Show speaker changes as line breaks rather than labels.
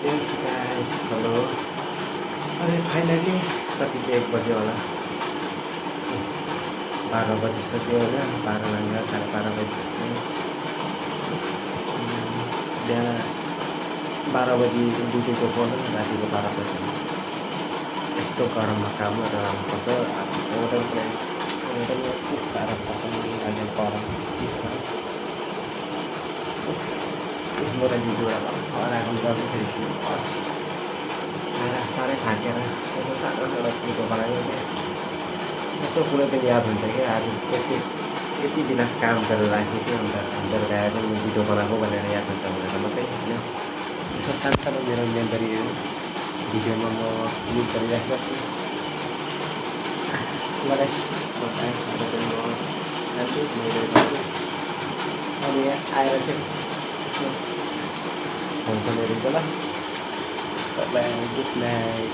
Yes guys, hello. अरे finally कति चाहिँ 1 बज्यो होला 12 बजिसक्यो होइन 12 भन्दा 12:30 बजिसक्यो बिहान 12 बजी ड्युटीको फोन रातिको 12 बजी यस्तो गरममा काम गरेर आउनुपर्छ होटलमा कस्तो साह्रो पर्छ नि अहिले गरम मोरा ड्युटीबाट हराएको गर्दाखेरि साह्रै थाकेर यसो सानो सानो कुरो बनायो यसो कुनै पनि याद हुन्छ कि आज यति दिन काम गरेर राखेको थियो अन्त बेलुका आएर म भिडियो बनाएको भनेर याद हुन्छ भनेर मात्रै होइन यसो सानो मेरो मेमोरीहरू भिडियोमा म क्लिक गरिराखेको छु मलाई अब यहाँ आएर चाहिँ यसो फोन हेरिन्छ ल गुड नाइट